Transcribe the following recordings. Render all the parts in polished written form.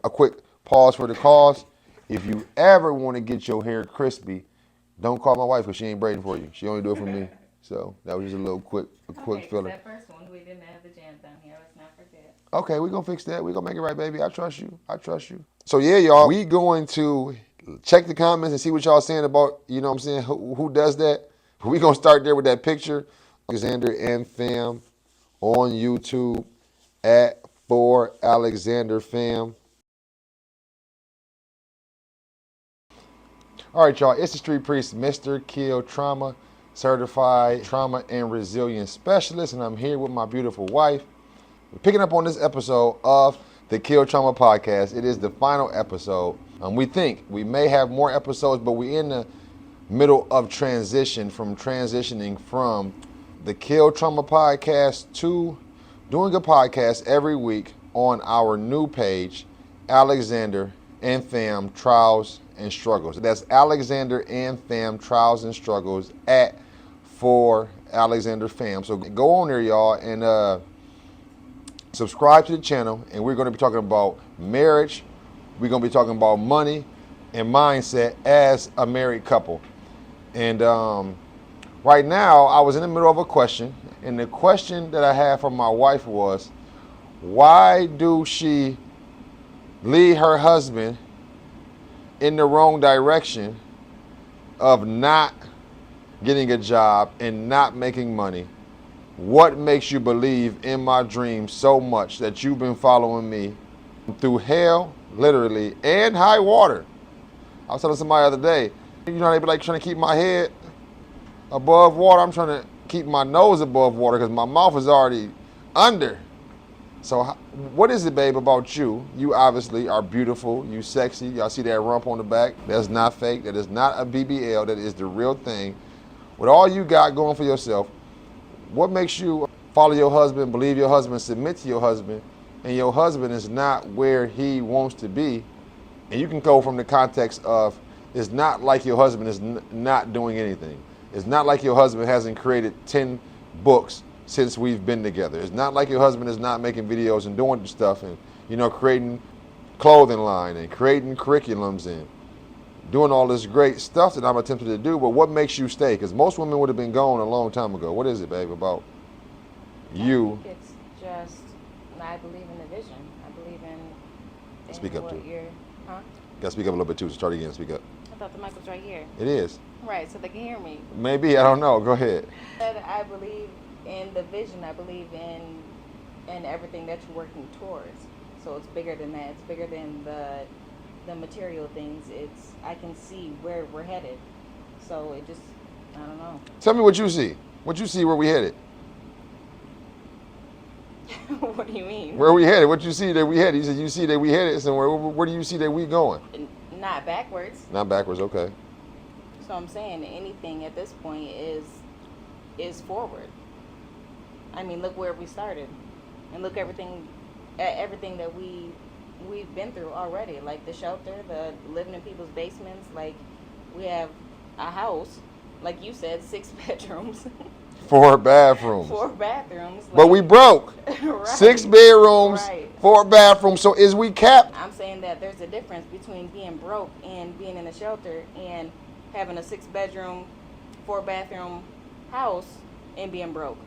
A quick pause for the cause. If you ever want to get your hair crispy, don't call my wife because she ain't braiding for you. She only do it for me. So that was just a quick filler. That first one, we didn't have the jam down here. Let's not forget. Okay, we're going to fix that. We're going to make it right, baby. I trust you. So yeah, y'all, we going to check the comments and see what y'all saying about, you know what I'm saying, who does that. We going to start there with that picture. Alexander and Fam on YouTube at For Alexander Fam. All right, y'all, it's the Street Priest, Mr. Kill Trauma, certified trauma and resilience specialist, and I'm here with my beautiful wife. We're picking up on this episode of the Kill Trauma podcast. It is the final episode. We think we may have more episodes, but we're in the middle of transitioning from the Kill Trauma podcast to doing a podcast every week on our new page, Alexander and Fam Trials and Struggles. That's Alexander and Fam Trials and Struggles at For Alexander Fam. So go on there, y'all, and subscribe to the channel, and we're going to be talking about marriage. We're going to be talking about money and mindset as a married couple. And right now, I was in the middle of a question, and the question that I had from my wife was, why do she lead her husband in the wrong direction of not getting a job and not making money? What makes you believe in my dreams so much that you've been following me through hell, literally, and high water? I was telling somebody the other day, you know, they be like trying to keep my head above water. I'm trying to keep my nose above water because my mouth is already under. So what is it, babe, about you? You obviously are beautiful. You sexy. Y'all see that rump on the back? That's not fake. That is not a BBL. That is the real thing. With all you got going for yourself, what makes you follow your husband, believe your husband, submit to your husband, and your husband is not where he wants to be? And you can go from the context of, it's not like your husband is not doing anything. It's not like your husband hasn't created 10 books since we've been together. It's not like your husband is not making videos and doing stuff and, you know, creating clothing line and creating curriculums and doing all this great stuff that I'm attempting to do. But what makes you stay? Because most women would have been gone a long time ago. What is it, babe, about you? I think it's just, I believe in the vision. I believe in Speak up, what too. Huh? Gotta speak up a little bit too. Start again. Speak up. I thought the mic was right here. It is. Right, so they can hear me. Maybe. I don't know. Go ahead. I believe in the vision. I believe in everything that you're working towards. So it's bigger than that. It's bigger than the material things. I can see where we're headed. So it just, I don't know. Tell me what you see. What you see where we headed? What do you mean? Where we headed? What you see that we headed? You said you see that we headed somewhere. Where do you see that we going? Not backwards. Not backwards. Okay. So I'm saying anything at this point is forward. I mean, look where we started, and look everything that we've been through already. Like the shelter, the living in people's basements. Like we have a house, like you said, 6 bedrooms. 4 bathrooms. 4 bathrooms. Like, But we broke. Right. 6 bedrooms, Right. 4 bathrooms. So is we capped? I'm saying that there's a difference between being broke and being in a shelter and having a 6-bedroom, 4-bathroom house and being broke.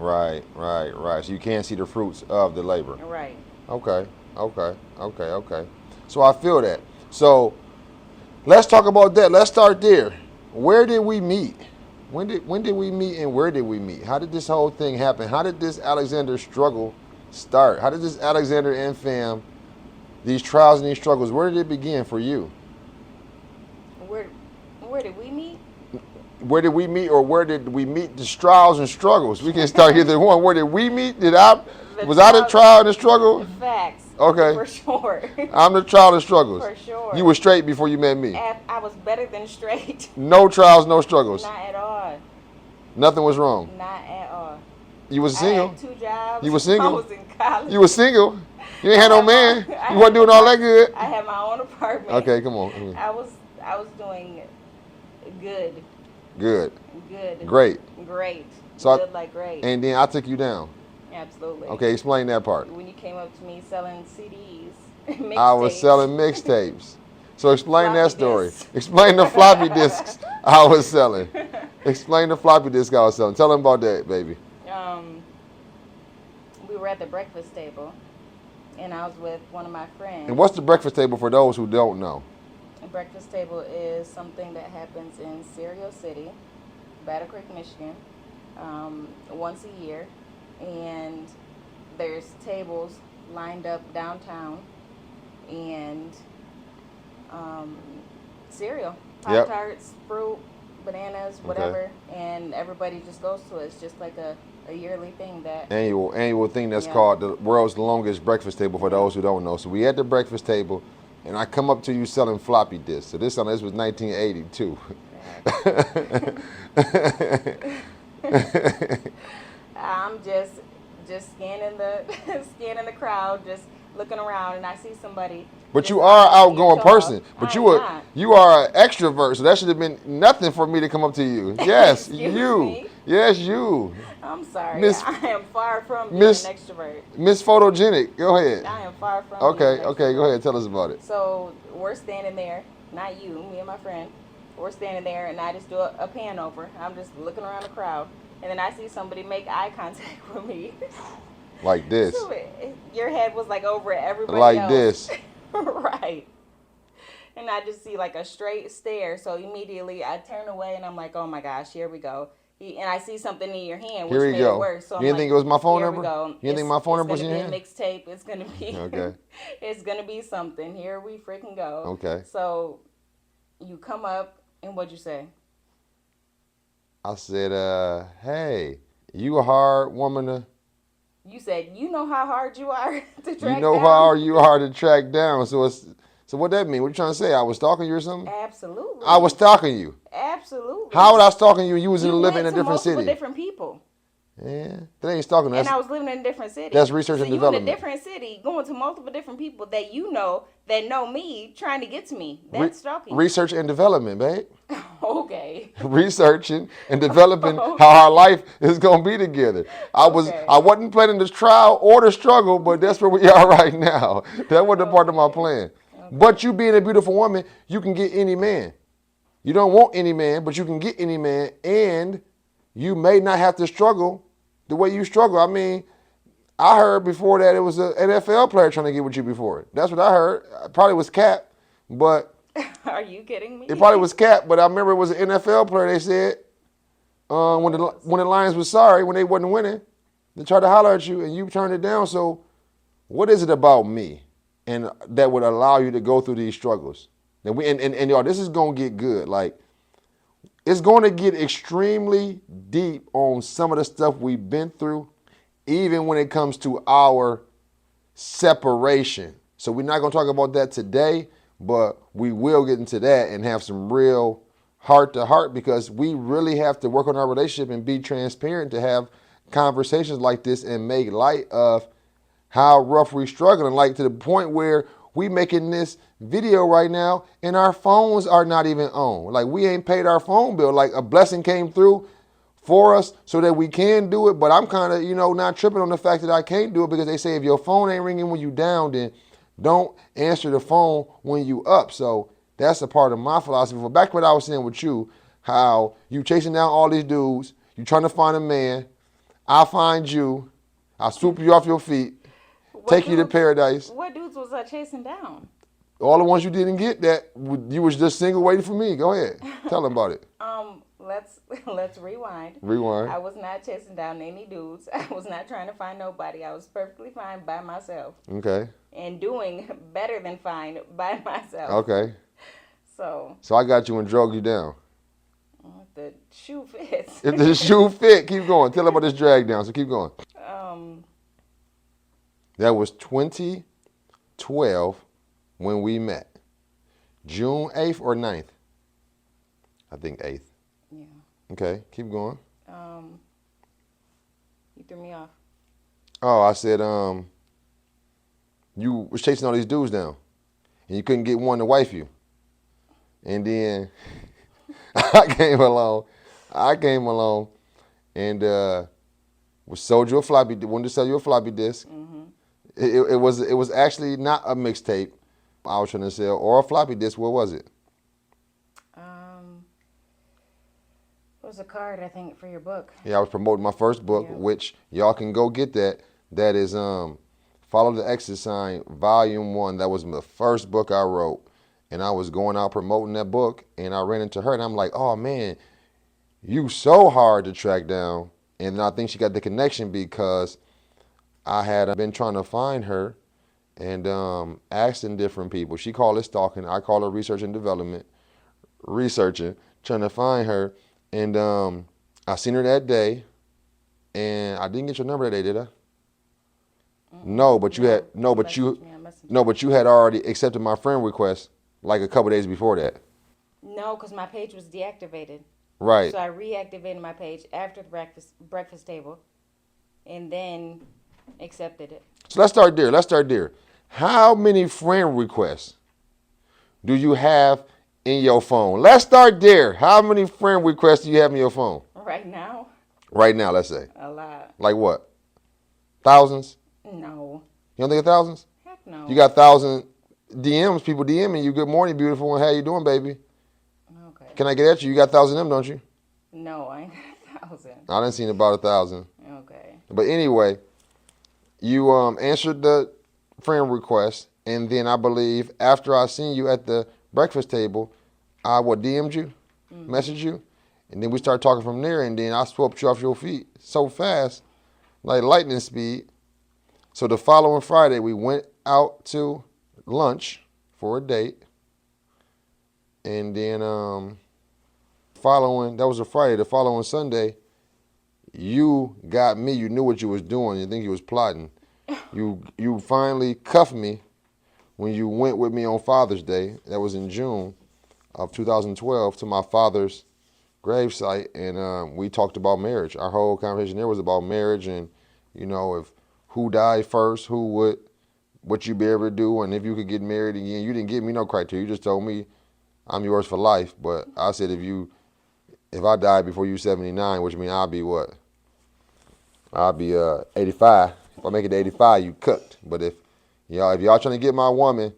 Right. So you can't see the fruits of the labor. Right. Okay. So I feel that. So let's talk about that. Let's start there. Where did we meet? When did we meet and where did we meet? How did this whole thing happen? How did this Alexander struggle start? How did this Alexander and Fam, these trials and these struggles, where did it begin for you? Where did we meet? Where did we meet, or where did we meet the trials and struggles? We can start either one. Where did we meet? Was I the trial and the struggle? Facts. Okay. For sure. I'm the trial and struggles. For sure. You were straight before you met me. I was better than straight. No trials, no struggles. Not at all. Nothing was wrong. Not at all. You was single? I had 2 jobs. You was single? I was in college. You was single? You ain't had no man? You wasn't doing all that good? I had my own apartment. Okay, come on. I was doing good. Good. Good. Great. So good like great. And then I took you down. Absolutely. Okay, explain that part. When you came up to me selling CDs. I was Mixtapes. selling mixtapes. So explain that Floppy story. disks. Explain the floppy disks I was selling. Explain the floppy disk I was selling. Tell them about that, baby. um, we were at the breakfast table, and I was with one of my And friends. what's the breakfast table for those who don't know? A breakfast table is something that happens in Cereal City, Battle Creek, Michigan, once a year, and there's tables lined up downtown, and um, cereal, Pop Yep. Tarts, fruit, bananas, Okay. whatever, and everybody just goes to it. It's just like a yearly thing that, Annual thing that's yeah, called the world's longest breakfast table for yeah. those who don't know. So we at the breakfast table, and I come up to you selling floppy disks. So this was 1982. I'm just scanning the scanning the crowd, just looking around, and I see somebody But just you are an almost get outgoing tall. person. But I am not. you are an extrovert, so that should have been nothing for me to come up to you. Yes, Excuse you. me. Yes, you. I'm sorry. Miss I am far from being an Miss extrovert. Miss Photogenic. Go ahead. I am far from being Okay, an okay, go extrovert. ahead. Tell us about it. So we're standing there, not you, me and my friend. We're standing there, and I just do a pan over. I'm just looking around the crowd, and then I see somebody make eye contact with me. Like this. So your head was like over everybody Like else. this. Right. And I just see like a straight stare. So immediately I turn away, and I'm like, oh my gosh, here we go. And I see something in your hand, which Here we made it go. worse. So You I'm didn't like, think it was my phone here number? we go. You didn't think my phone number was It's in gonna your be hand? a mixtape. It's gonna be Okay. it's gonna be something. Here we freaking go. Okay. So you come up, and what'd you say? I said, hey, you a hard woman to You said, you know how hard you are to you track know how down? hard you are to track down. So what that mean? What you trying to say? I was stalking you or something? Absolutely. I was stalking you. Absolutely. How was I stalking you and you was You living in went a to different multiple city? different people. Yeah. That ain't stalking. And I was living in a different city. That's research so and you in a development. different city, going to multiple different people that you know that know me, trying to get to me. That's stalking. Research and development, babe. Okay. Researching and developing how our life is gonna be together. I Okay. wasn't planning this trial or the struggle, but that's where we are right now. That wasn't a part of my Okay. plan. Okay. But you being a beautiful woman, you can get any man. You don't want any man, but you can get any man, and you may not have to struggle the way you struggle. I mean, I heard before that it was an NFL player trying to get with you before. That's what I heard. Probably was Cap, but Are you kidding me? it probably was Cap. But I remember it was an NFL player. They said when the Lions was sorry when they wasn't winning, they tried to holler at you and you turned it down. So, what is it about me, and that would allow you to go through these struggles? And y'all, this is gonna get good. Like, it's going to get extremely deep on some of the stuff we've been through, even when it comes to our separation. So we're not going to talk about that today, but we will get into that and have some real heart to heart, because we really have to work on our relationship and be transparent to have conversations like this and make light of how rough we're struggling, like to the point where we making this video right now and our phones are not even on. Like, we ain't paid our phone bill. Like, a blessing came through for us so that we can do it. But I'm kind of, not tripping on the fact that I can't do it, because they say if your phone ain't ringing when you down, then don't answer the phone when you up. So that's a part of my philosophy. But back to what I was saying with you, how you chasing down all these dudes, you trying to find a man, I find you, I swoop you off your feet, take you to paradise. What dudes was I chasing down? All the ones you didn't get, that you was just single waiting for me. Go ahead. Tell them about it. Let's rewind. Rewind. I was not chasing down any dudes. I was not trying to find nobody. I was perfectly fine by myself. Okay. And doing better than fine by myself. Okay. So I got you and drug you down. if the shoe fits. If the shoe fit, keep going. Tell them about this drag down. So keep going. That was 2012 when we met. June 8th or 9th? I think 8th. Yeah. Okay, keep going. You threw me off. Oh, I said, you was chasing all these dudes down, and you couldn't get one to wife you. And then I came along, and sold you a floppy. Wanted to sell you a floppy disk, It was actually not a mixtape I was trying to sell or a floppy disk. What was it? Um, it was a card, I think, for your book. Yeah, I was promoting my first book, Yeah. which y'all can go get that. That is Follow the Exit Sign, Volume 1. That was the first book I wrote. And I was going out promoting that book, and I ran into her, and I'm like, oh, man, you so hard to track down. And then I think she got the connection because I had been trying to find her and asking different people. She called it stalking. I call it research and development, researching, trying to find her. And I seen her that day, and I didn't get your number that day, did I? No, but you had no, but you messaged me on Messenger. no, but you had already accepted my friend request like a couple days before that. No, because my page was deactivated. Right. So I reactivated my page after the breakfast table, and then accepted it. So let's start there. How many friend requests do you have in your phone? Let's start there. How many friend requests do you have in your phone? Right now, Right now, let's say. a lot. Like what? Thousands? No. You don't think of thousands? Heck no. You got 1,000 DMs, people DMing you, good morning, beautiful, and how you doing, baby? Okay. Can I get at you? You got 1,000 of them, don't you? No, I ain't got 1,000. I done seen about 1,000. Okay. But anyway, you answered the friend request, and then I believe after I seen you at the breakfast table, I DM'd you, messaged you, and then we started talking from there, and then I swept you off your feet so fast, like lightning speed. So the following Friday, we went out to lunch for a date, and then that was a Friday. The following Sunday, you got me. You knew what you was doing. You think you was plotting. You finally cuffed me when you went with me on Father's Day. That was in June of 2012 to my father's gravesite, and we talked about marriage. Our whole conversation there was about marriage, and if who died first, what you be able to do, and if you could get married again. You didn't give me no criteria. You just told me I'm yours for life. But I said if I die before you 79, which means I'll be what? I'll be 85. If I make it to 85, you cooked. But if y'all trying to get my woman,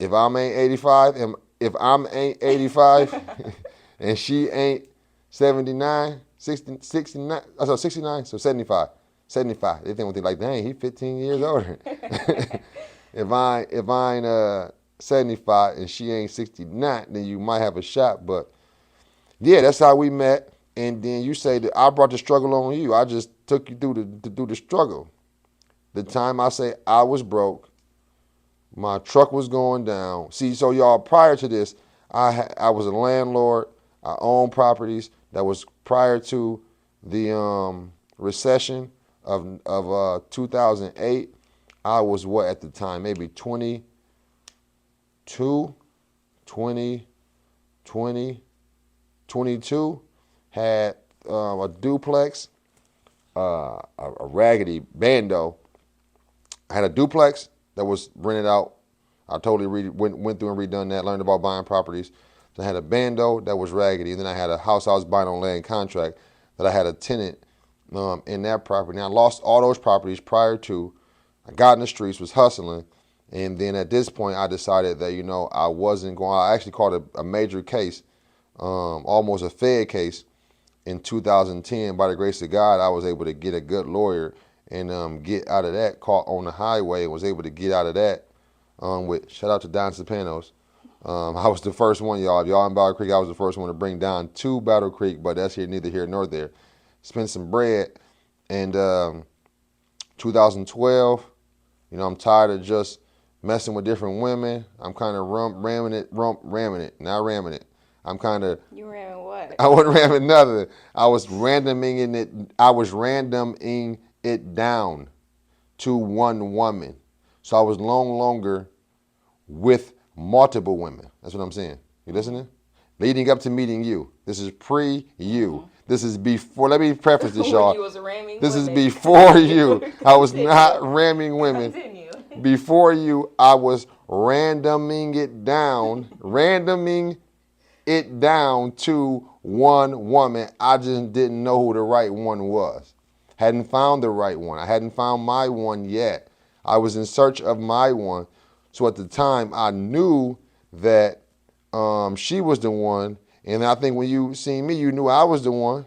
if I'm ain't 85, and if I'm ain't 85, and she ain't 79, 60, 69, so 69, so 75. 75. They think like, dang, he 15 years older. if I ain't 75 and she ain't 69, then you might have a shot. But yeah, that's how we met. And then you say that I brought the struggle on you. I just took you through the struggle. The time I say I was broke, my truck was going down. See, so y'all, prior to this, I was a landlord. I owned properties. That was prior to the recession of 2008. I was what at the time? Maybe 22, 20, 22. Had a duplex, a raggedy bando. I had a duplex that was rented out. I totally went through and redone that, learned about buying properties. Then I had a bando that was raggedy. And then I had a house I was buying on land contract that I had a tenant in that property. Now I lost all those properties prior to. I got in the streets, was hustling. And then at this point, I decided that, I wasn't going. I actually called a major case, almost a Fed case in 2010. By the grace of God, I was able to get a good lawyer and get out of that, caught on the highway, and was able to get out of that with, shout out to Don Sopanos. I was the first one, y'all. If y'all in Battle Creek, I was the first one to bring down to Battle Creek, but that's neither here nor there. Spent some bread, and 2012, I'm tired of just messing with different women. I'm kind of ramming it. I'm kind of. You ramming what? I wasn't ramming nothing. I was randoming it. I was randoming it down to one woman. So I was no longer with multiple women. That's what I'm saying. You listening? Leading up to meeting you. This is pre-you. Mm-hmm. This is before. Let me preface this, y'all. You was ramming this women. is before you. I was not ramming women. Continue. Before you, I was randoming it down. Randoming it down to one woman. I just didn't know who the right one was. Hadn't found the right one. I hadn't found my one yet. I was in search of my one. So at the time, I knew that she was the one. And I think when you seen me, you knew I was the one.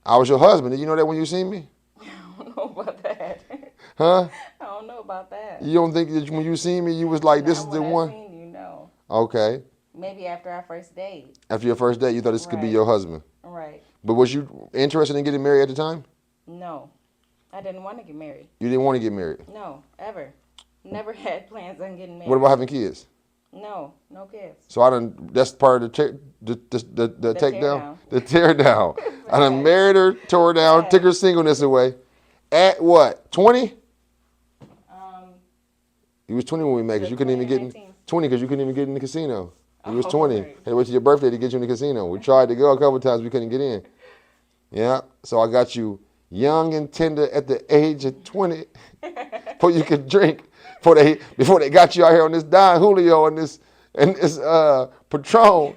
I was your husband. Did you know that when you seen me? I don't know about that. Huh? I don't know about that. You don't think that when you seen me, you was like, this is Not the when I one? seen you, no. Okay. Maybe after our first date. After your first date, you thought this could be Right. your husband. Right. But was you interested in getting married at the time? No. I didn't want to get married. You didn't want to get married. No, ever. Never had plans on getting married. What about having kids? No, no kids. So that's part of the take down, down. the tear down. I done Right. married her, tore her down, Right. took her singleness away. At what? 20? You was 20 when we met, because you couldn't even get in 20 because you couldn't even get in the casino. You was 20. Right. Had to wait till your birthday to get you in the casino. We tried to go a couple times, we couldn't get in. Yeah. So I got you young and tender at the age of 20, before you could drink, before they got you out here on this Don Julio and this Patron.